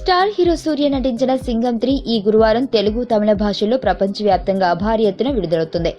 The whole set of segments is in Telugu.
స్టార్ హీరో సూర్య నటించిన సింగం 3 ఈ గురువారం తెలుగు, తమిళ భాషల్లో ప్రపంచవ్యాప్తంగా భారీ ఎత్తున విడుదలవుతుంది.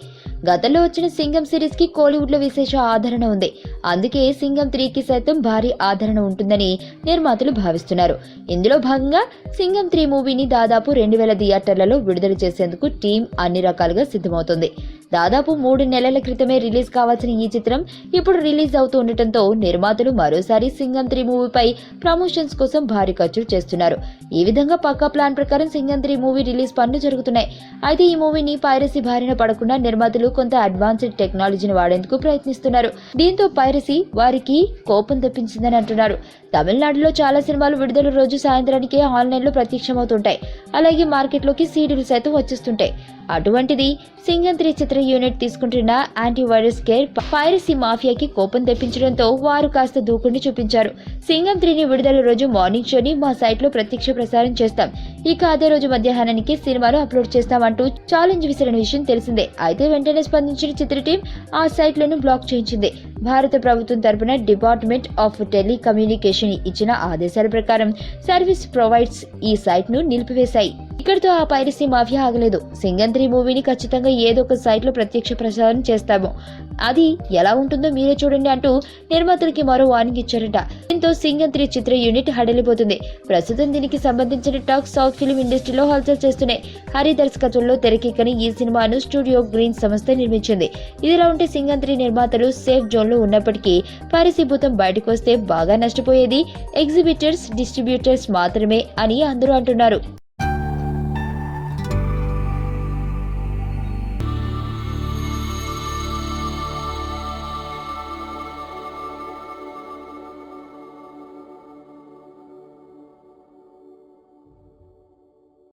గతంలో వచ్చిన సింగం సిరీస్ కి కోలీవుడ్ లో విశేష ఆదరణ ఉంది. అందుకే సింగం 3 కి సైతం భారీ ఆదరణ ఉంటుందని నిర్మాతలు భావిస్తున్నారు. ఇందులో భాగంగా సింగం 3 మూవీని దాదాపు 2000 థియేటర్లలో విడుదల చేసేందుకు టీం అన్ని రకాలుగా సిద్ధమవుతుంది. దాదాపు 3 నెలల క్రితమే రిలీజ్ కావాల్సిన ఈ చిత్రం ఇప్పుడు రిలీజ్ అవుతూ ఉండటంతో నిర్మాతలు మరోసారి సింగం 3 మూవీపై ప్రమోషన్స్ కోసం భారీ ఖర్చులు చేస్తున్నారు. ఈ విధంగా పక్కా ప్లాన్ ప్రకారం సింగం 3 మూవీ రిలీజ్ పనులు జరుగుతున్నాయి. అయితే ఈ మూవీని పైరసీ బారిన పడకుండా నిర్మాతలు కొంత అడ్వాన్స్డ్ టెక్నాలజీని వాడేందుకు ప్రయత్నిస్తున్నారు. దీంతో పైరసీ వారికి కోపం తెప్పించిందని అంటున్నారు. తమిళనాడులో చాలా సినిమాలు విడుదల రోజు సాయంత్రానికే ఆన్లైన్లో ప్రత్యక్షమవుతుంటాయి. అలాగే మార్కెట్లోకి సీడీలు సైతం వచ్చేస్తుంటాయి. అటువంటిది సింగం 3 చిత్ర యూనిట్ తీసుకుంటున్న యాంటీవైరస్ కేర్ పైరసీ మాఫియాకి కోపం తెప్పించడంతో వారు కాస్త దూకుడిని చూపించారు. సింగం 3ని విడుదల రోజు మార్నింగ్ షోని మా సైట్ లో ప్రత్యక్ష ప్రసారం చేస్తాం. ఇక అదే రోజు మధ్యాహ్నానికి సినిమాలు అప్లోడ్ చేస్తామంటూ ఛాలెంజ్ విసిరిన విషయం తెలిసిందే. అయితే వెంటనే స్పందించిన చిత్ర టీం ఆ సైట్ లను బ్లాక్ చేయించింది. భారత ప్రభుత్వం తరపున డిపార్ట్మెంట్ ఆఫ్ టెలికమ్యూనికేషన్ ఇచ్చిన ఆదేశాల ప్రకారం సర్వీస్ ప్రొవైడర్స్ ఈ సైట్ ను నిలిపివేశాయి. ఇక్కడితో ఆ పైరసీ మాఫియా ఆగలేదు. సింగం 3 మూవీని ఖచ్చితంగా ఏదో ఒక సైట్ లో ప్రత్యక్ష ప్రసారం చేస్తాము. అది ఎలా ఉంటుందో మీరే చూడండి అంటూ నిర్మాతలకి మరో వార్నింగ్ ఇచ్చారట. దీంతో సింగం 3 చిత్ర యూనిట్ హడలిపోతుంది. ప్రస్తుతం దీనికి సంబంధించిన టాక్ సౌత్ ఫిల్మ్ ఇండస్ట్రీలో హల్చల్ చేస్తున్నాయి. హరి దర్శకత్వంలో తెరకెక్కని ఈ సినిమాను స్టూడియో గ్రీన్ సంస్థ నిర్మించింది. ఇదిలా ఉంటే సింగం 3 నిర్మాతలు సేఫ్ జోన్ లో ఉన్నప్పటికీ పైరసీ భూతం బయటకు వస్తే బాగా నష్టపోయేది ఎగ్జిబిటర్స్, డిస్ట్రిబ్యూటర్స్ మాత్రమే అని అందరూ అంటున్నారు.